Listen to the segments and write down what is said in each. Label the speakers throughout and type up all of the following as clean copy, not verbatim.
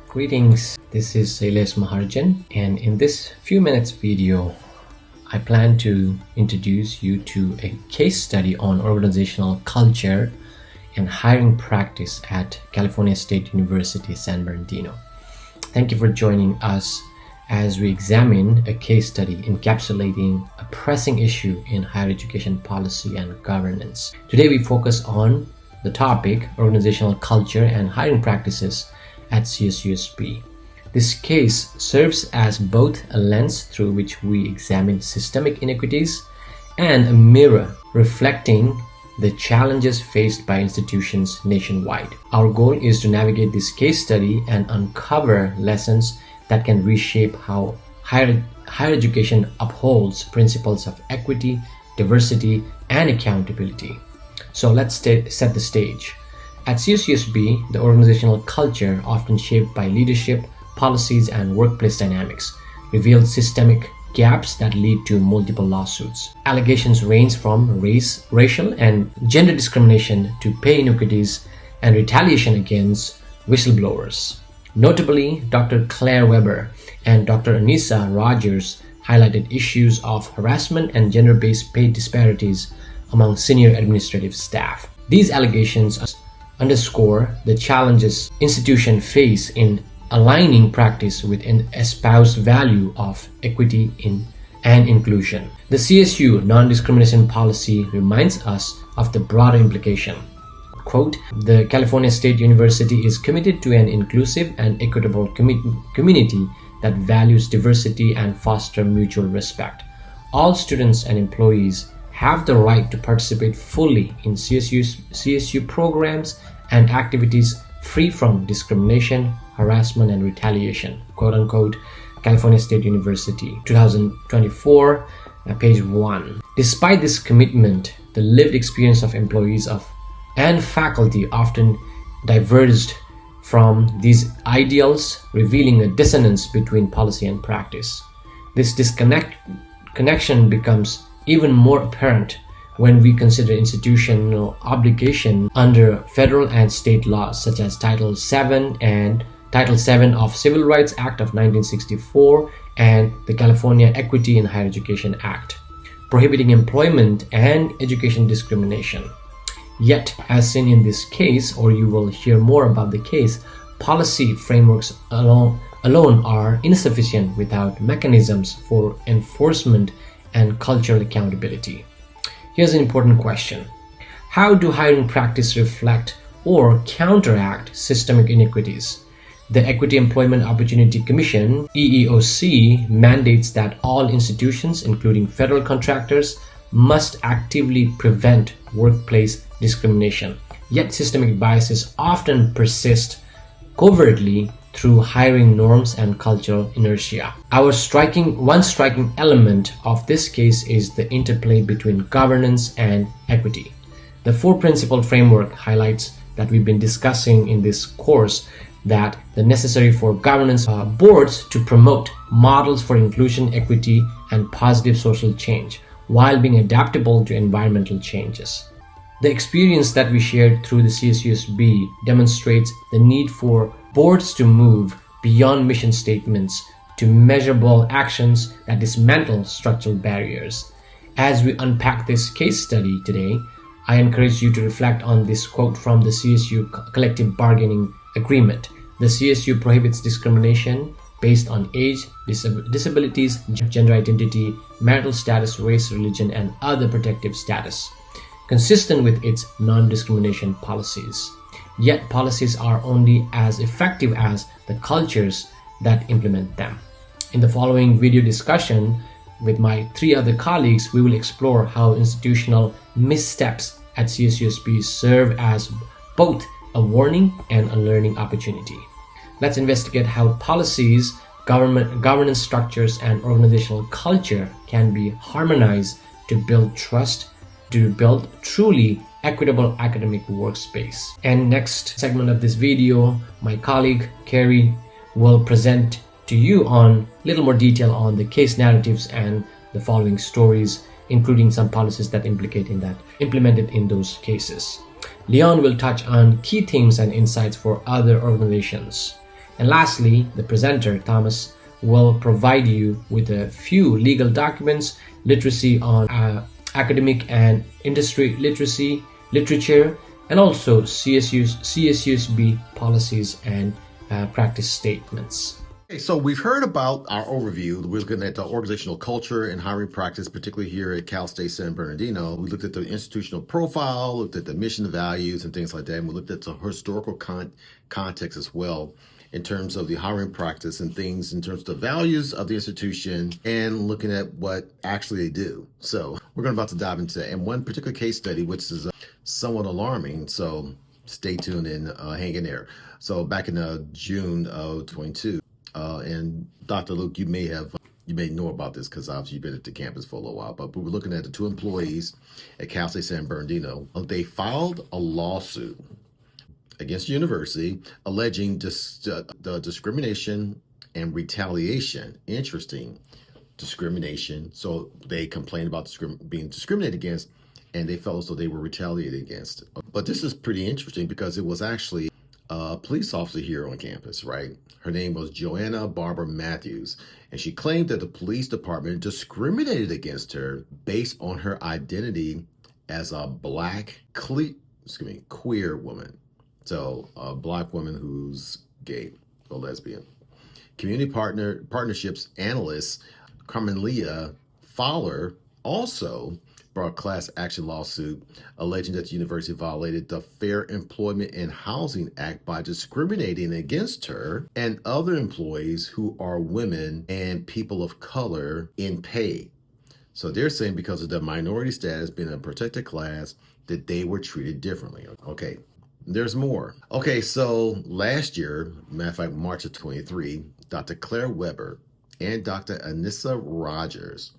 Speaker 1: Greetings, this is Sailesh Maharjan, and in this few minutes video I plan to introduce you to a case study on organizational culture and hiring practice at California State University, San Bernardino. Thank you for joining us as we examine a case study encapsulating a pressing issue in higher education policy and governance. Today we focus on the topic organizational culture and hiring practices at CSUSB. This case serves as both a lens through which we examine systemic inequities and a mirror reflecting the challenges faced by institutions nationwide. Our goal is to navigate this case study and uncover lessons that can reshape how higher education upholds principles of equity, diversity, and accountability. So let's set the stage. At CSUSB, the organizational culture, often shaped by leadership, policies, and workplace dynamics, revealed systemic gaps that lead to multiple lawsuits. Allegations range from racial and gender discrimination to pay inequities and retaliation against whistleblowers. Notably, Dr. Claire Weber and Dr. Anissa Rogers highlighted issues of harassment and gender-based pay disparities among senior administrative staff. These allegations underscore the challenges institutions face in aligning practice with an espoused value of equity and inclusion. The CSU non-discrimination policy reminds us of the broader implication. Quote, "The California State University is committed to an inclusive and equitable community that values diversity and foster mutual respect. All students and employees have the right to participate fully in CSU programs and activities free from discrimination, harassment, and retaliation." Quote unquote, California State University, 2024, page 1. Despite this commitment, the lived experience of employees and faculty often diverged from these ideals, revealing a dissonance between policy and practice. This connection becomes even more apparent when we consider institutional obligation under federal and state laws such as Title VII and Title VII of Civil Rights Act of 1964 and the California Equity in Higher Education Act, prohibiting employment and education discrimination. Yet, as seen in this case, or you will hear more about the case, policy frameworks alone are insufficient without mechanisms for enforcement and cultural accountability. Here's an important question. How do hiring practice reflect or counteract systemic inequities? The Equity Employment Opportunity Commission, EEOC, mandates that all institutions, including federal contractors, must actively prevent workplace discrimination. Yet systemic biases often persist covertly through hiring norms and cultural inertia. One striking element of this case is the interplay between governance and equity. The four-principle framework highlights that we've been discussing in this course that the necessary for governance boards to promote models for inclusion, equity, and positive social change while being adaptable to environmental changes. The experience that we shared through the CSUSB demonstrates the need for boards to move beyond mission statements to measurable actions that dismantle structural barriers. As we unpack this case study today, I encourage you to reflect on this quote from the CSU Collective Bargaining Agreement. The CSU prohibits discrimination based on age, disabilities, gender identity, marital status, race, religion, and other protective status, consistent with its non-discrimination policies. Yet policies are only as effective as the cultures that implement them. In the following video discussion with my three other colleagues, we will explore how institutional missteps at CSUSB serve as both a warning and a learning opportunity. Let's investigate how policies, governance structures, and organizational culture can be harmonized to build trust, to build truly equitable academic workspace. And next segment of this video, my colleague Carrie will present to you on little more detail on the case narratives and the following stories, including some policies that implemented in those cases. Leon will touch on key themes and insights for other organizations. And lastly, the presenter, Thomas, will provide you with a few legal documents, literacy on academic and industry literacy, literature, and also CSUSB policies and practice statements.
Speaker 2: Okay, so we've heard about our overview. We're looking at the organizational culture and hiring practice, particularly here at Cal State San Bernardino. We looked at the institutional profile, looked at the mission, values, and things like that. And we looked at the historical context as well in terms of the hiring practice and things in terms of the values of the institution and looking at what actually they do. So we're about to dive into that. And one particular case study, which is somewhat alarming. So stay tuned and hang in there. So back in June of 22, and Dr. Luke, you may know about this because obviously you've been at the campus for a little while, but we were looking at the two employees at Cal State San Bernardino. They filed a lawsuit against the university alleging the discrimination and retaliation. Interesting. Discrimination. So they complained about being discriminated against, and they felt as though they were retaliated against. But this is pretty interesting because it was actually a police officer here on campus, right? Her name was Joanna Barbara Matthews, and she claimed that the police department discriminated against her based on her identity as a black queer woman. So a black woman who's gay or lesbian. Community partnerships analyst Carmelia Fowler also brought a class action lawsuit alleging that the university violated the Fair Employment and Housing Act by discriminating against her and other employees who are women and people of color in pay. So they're saying because of the minority status being a protected class that they were treated differently. Okay, there's more. Okay, so last year, matter of fact, March of 23, Dr. Claire Weber and Dr. Anissa Rogers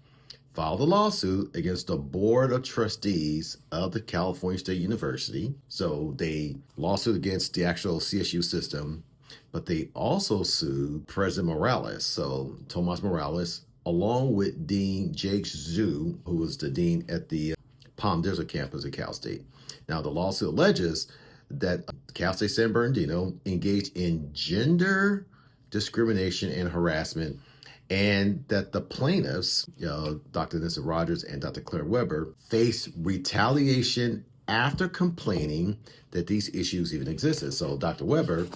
Speaker 2: filed a lawsuit against the Board of Trustees of the California State University. So they lawsuit against the actual CSU system, but they also sued President Morales. So Tomas Morales, along with Dean Jake Zhu, who was the dean at the Palm Desert campus at Cal State. Now the lawsuit alleges that Cal State San Bernardino engaged in gender discrimination and harassment, and that the plaintiffs, Dr. Anissa Rogers and Dr. Claire Weber, faced retaliation after complaining that these issues even existed. So Dr. Weber,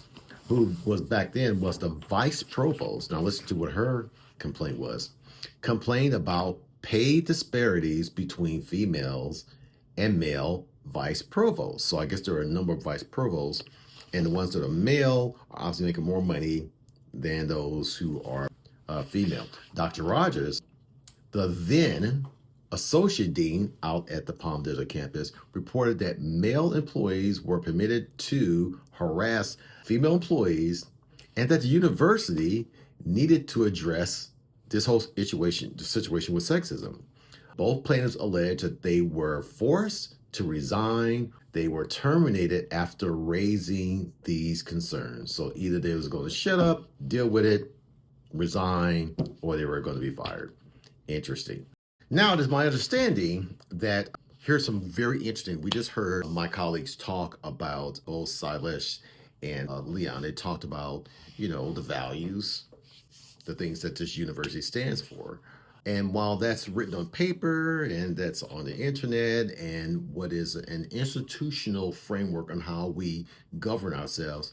Speaker 2: who was back then was the vice provost, now listen to what her complaint was, complained about pay disparities between females and male vice provosts. So I guess there are a number of vice provosts, and the ones that are male are obviously making more money than those who are female. Dr. Rogers, the then associate dean out at the Palm Desert campus, reported that male employees were permitted to harass female employees and that the university needed to address this whole situation with sexism. Both plaintiffs alleged that they were forced to resign. They were terminated after raising these concerns. So either they was going to shut up, deal with it, resign, or they were going to be fired. Interesting. Now, it is my understanding that here's some very interesting. We just heard my colleagues talk about Silas and Leon. They talked about, the values, the things that this university stands for. And while that's written on paper and that's on the internet and what is an institutional framework on how we govern ourselves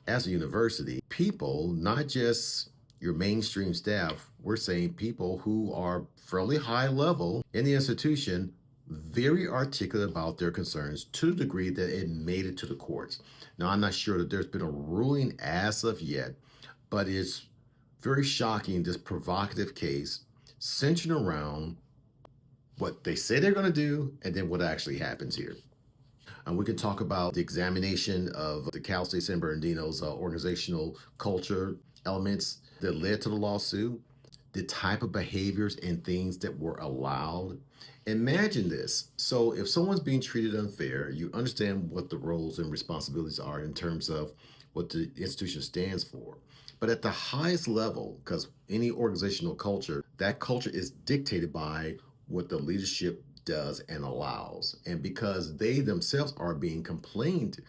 Speaker 2: as a university, people, not just your mainstream staff, we're saying people who are fairly high level in the institution, very articulate about their concerns to the degree that it made it to the courts. Now, I'm not sure that there's been a ruling as of yet, but it's very shocking, this provocative case centered around what they say they're going to do and then what actually happens here. And we can talk about the examination of the Cal State San Bernardino's organizational culture elements that led to the lawsuit, the type of behaviors and things that were allowed. Imagine this. So if someone's being treated unfair, you understand what the roles and responsibilities are in terms of what the institution stands for. But at the highest level, because any organizational culture, that culture is dictated by what the leadership does and allows. And because they themselves are being complained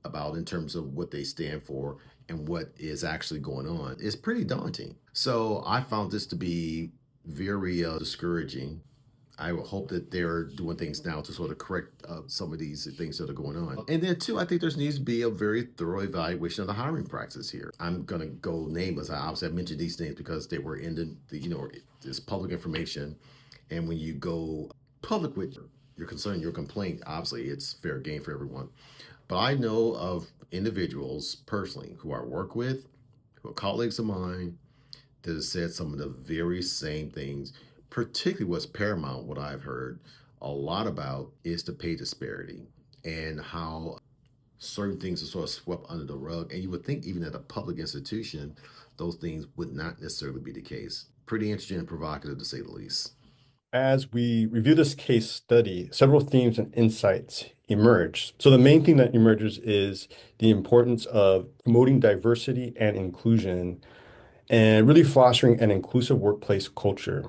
Speaker 2: about in terms of what they stand for and what is actually going on is pretty daunting. So I found this to be very discouraging. I would hope that they're doing things now to sort of correct some of these things that are going on. And then, too, I think there needs to be a very thorough evaluation of the hiring practice here. I'm going to go nameless. Obviously, I mentioned these things because they were in this public information. And when you go public with your concern, your complaint, obviously it's fair game for everyone. But I know of individuals personally who I work with, who are colleagues of mine, that has said some of the very same things. Particularly what's paramount, what I've heard a lot about is the pay disparity and how certain things are sort of swept under the rug. And you would think even at a public institution, those things would not necessarily be the case. Pretty interesting and provocative to say the least.
Speaker 3: As we review this case study, several themes and insights emerge. So the main theme that emerges is the importance of promoting diversity and inclusion and really fostering an inclusive workplace culture.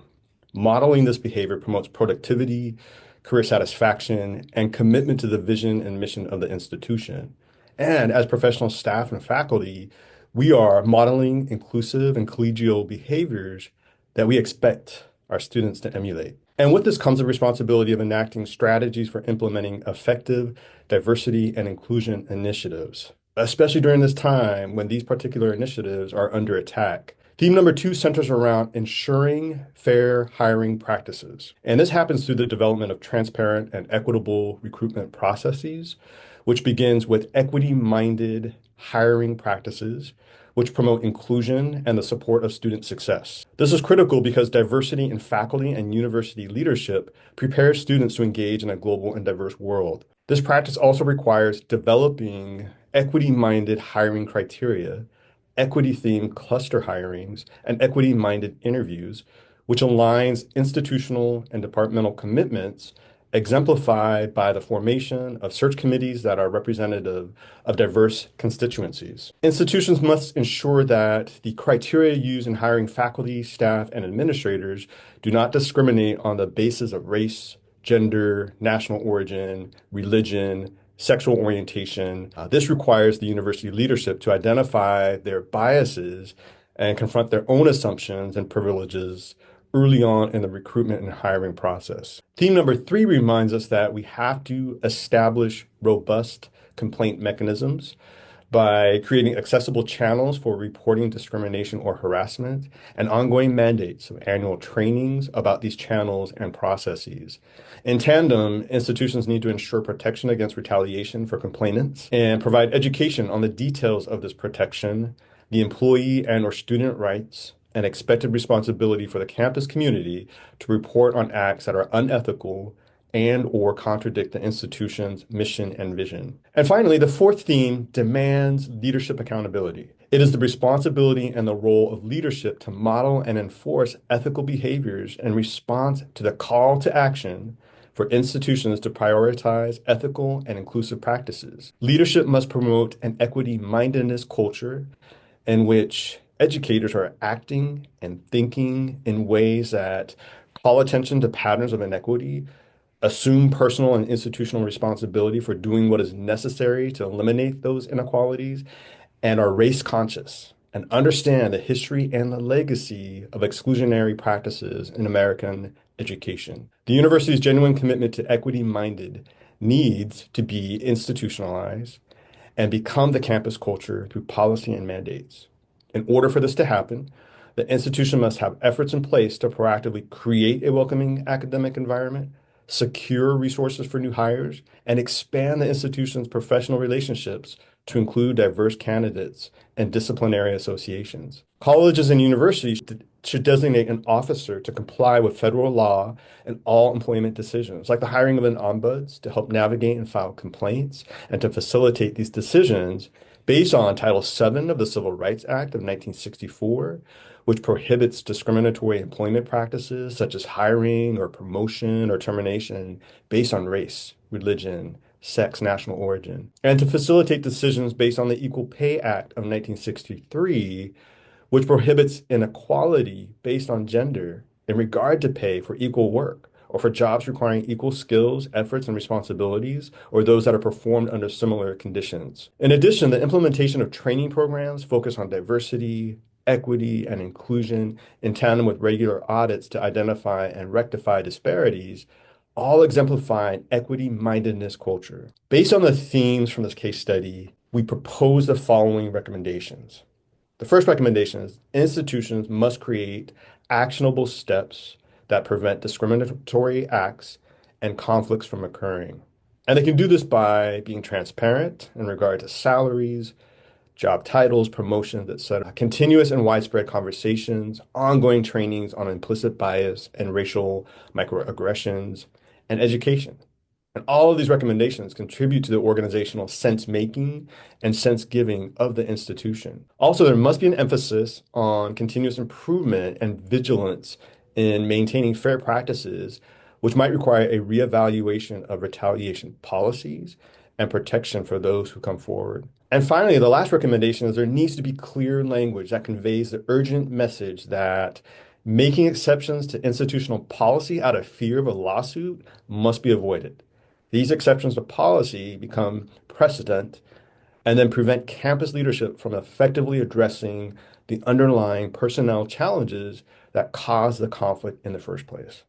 Speaker 3: Modeling this behavior promotes productivity, career satisfaction, and commitment to the vision and mission of the institution. And as professional staff and faculty, we are modeling inclusive and collegial behaviors that we expect our students to emulate. And with this comes the responsibility of enacting strategies for implementing effective diversity and inclusion initiatives, especially during this time when these particular initiatives are under attack. Theme number two centers around ensuring fair hiring practices. And this happens through the development of transparent and equitable recruitment processes, which begins with equity-minded hiring practices, which promote inclusion and the support of student success. This is critical because diversity in faculty and university leadership prepares students to engage in a global and diverse world. This practice also requires developing equity-minded hiring criteria, equity-themed cluster hirings, and equity-minded interviews, which aligns institutional and departmental commitments exemplified by the formation of search committees that are representative of diverse constituencies. Institutions must ensure that the criteria used in hiring faculty, staff, and administrators do not discriminate on the basis of race, gender, national origin, religion, sexual orientation. This requires the university leadership to identify their biases and confront their own assumptions and privileges early on in the recruitment and hiring process. Theme number three reminds us that we have to establish robust complaint mechanisms by creating accessible channels for reporting discrimination or harassment and ongoing mandates of annual trainings about these channels and processes. In tandem, institutions need to ensure protection against retaliation for complainants and provide education on the details of this protection, the employee and or student rights, and expected responsibility for the campus community to report on acts that are unethical and or contradict the institution's mission and vision. And finally, the fourth theme demands leadership accountability. It is the responsibility and the role of leadership to model and enforce ethical behaviors in response to the call to action for institutions to prioritize ethical and inclusive practices. Leadership must promote an equity-mindedness culture in which educators are acting and thinking in ways that call attention to patterns of inequity, assume personal and institutional responsibility for doing what is necessary to eliminate those inequalities, and are race conscious and understand the history and the legacy of exclusionary practices in American education. The university's genuine commitment to equity-minded needs to be institutionalized and become the campus culture through policy and mandates. In order for this to happen, the institution must have efforts in place to proactively create a welcoming academic environment, secure resources for new hires, and expand the institution's professional relationships to include diverse candidates and disciplinary associations. Colleges and universities should designate an officer to comply with federal law and all employment decisions, like the hiring of an ombuds to help navigate and file complaints and to facilitate these decisions based on Title VII of the Civil Rights Act of 1964, which prohibits discriminatory employment practices such as hiring or promotion or termination based on race, religion, sex, national origin, and to facilitate decisions based on the Equal Pay Act of 1963, which prohibits inequality based on gender in regard to pay for equal work or for jobs requiring equal skills, efforts, and responsibilities, or those that are performed under similar conditions. In addition, the implementation of training programs focus on diversity, equity, and inclusion in tandem with regular audits to identify and rectify disparities all exemplify an equity-mindedness culture. Based on the themes from this case study, we propose the following recommendations. The first recommendation is institutions must create actionable steps that prevent discriminatory acts and conflicts from occurring. And they can do this by being transparent in regard to salaries, job titles, promotions, etc. Continuous and widespread conversations, ongoing trainings on implicit bias and racial microaggressions, and education. And all of these recommendations contribute to the organizational sense making and sense giving of the institution. Also, there must be an emphasis on continuous improvement and vigilance in maintaining fair practices, which might require a reevaluation of retaliation policies and protection for those who come forward. And finally, the last recommendation is there needs to be clear language that conveys the urgent message that making exceptions to institutional policy out of fear of a lawsuit must be avoided. These exceptions to policy become precedent and then prevent campus leadership from effectively addressing the underlying personnel challenges that cause the conflict in the first place.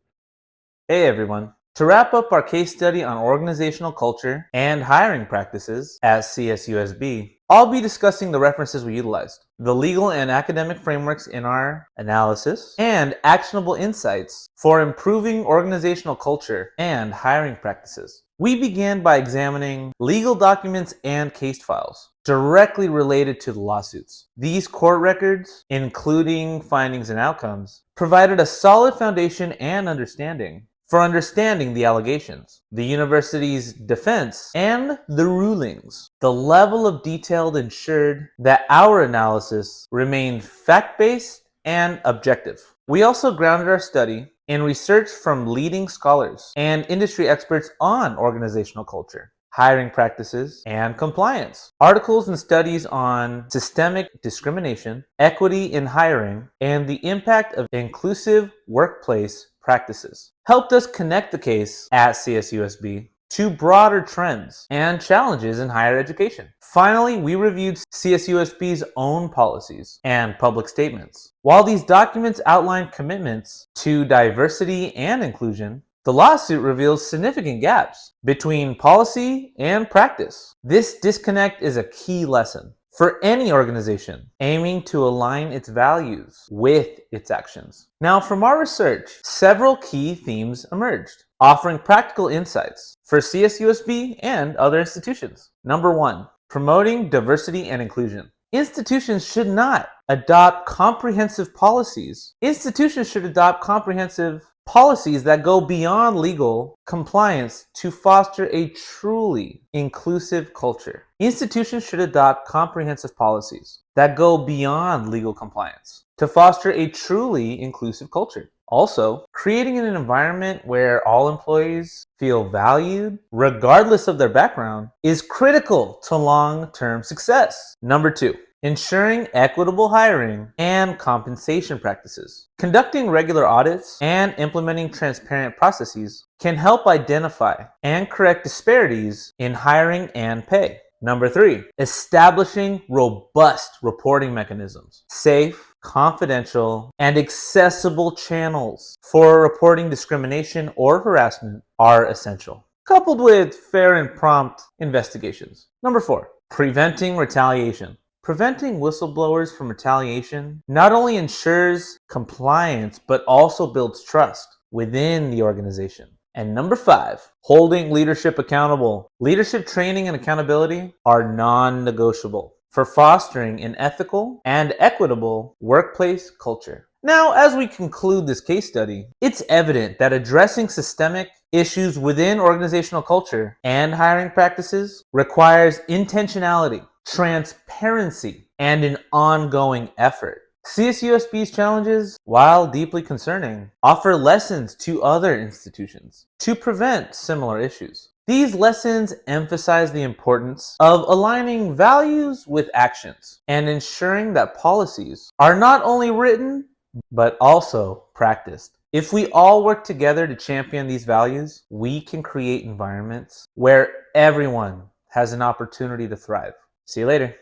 Speaker 4: Hey everyone. To wrap up our case study on organizational culture and hiring practices at CSUSB, I'll be discussing the references we utilized, the legal and academic frameworks in our analysis, and actionable insights for improving organizational culture and hiring practices. We began by examining legal documents and case files directly related to the lawsuits. These court records, including findings and outcomes, provided a solid foundation and understanding for understanding the allegations, the university's defense, and the rulings. The level of detail ensured that our analysis remained fact-based and objective. We also grounded our study in research from leading scholars and industry experts on organizational culture, hiring practices, and compliance. Articles and studies on systemic discrimination, equity in hiring, and the impact of inclusive workplace practices helped us connect the case at CSUSB to broader trends and challenges in higher education. Finally, we reviewed CSUSB's own policies and public statements. While these documents outline commitments to diversity and inclusion, the lawsuit reveals significant gaps between policy and practice. This disconnect is a key lesson for any organization aiming to align its values with its actions. Now, from our research, several key themes emerged, offering practical insights for CSUSB and other institutions. Number one, promoting diversity and inclusion. Institutions should not adopt comprehensive policies. Institutions should adopt comprehensive policies that go beyond legal compliance to foster a truly inclusive culture. Institutions should adopt comprehensive policies that go beyond legal compliance to foster a truly inclusive culture. Also, creating an environment where all employees feel valued, regardless of their background, is critical to long-term success. Number two, ensuring equitable hiring and compensation practices. Conducting regular audits and implementing transparent processes can help identify and correct disparities in hiring and pay. Number three, establishing robust reporting mechanisms. Safe, confidential, and accessible channels for reporting discrimination or harassment are essential, coupled with fair and prompt investigations. Number four, preventing retaliation. Preventing whistleblowers from retaliation not only ensures compliance, but also builds trust within the organization. And number five, holding leadership accountable. Leadership training and accountability are non-negotiable for fostering an ethical and equitable workplace culture. Now, as we conclude this case study, it's evident that addressing systemic issues within organizational culture and hiring practices requires intentionality, transparency, and an ongoing effort. CSUSB's challenges, while deeply concerning, offer lessons to other institutions to prevent similar issues. These lessons emphasize the importance of aligning values with actions and ensuring that policies are not only written, but also practiced. If we all work together to champion these values, we can create environments where everyone has an opportunity to thrive. See you later.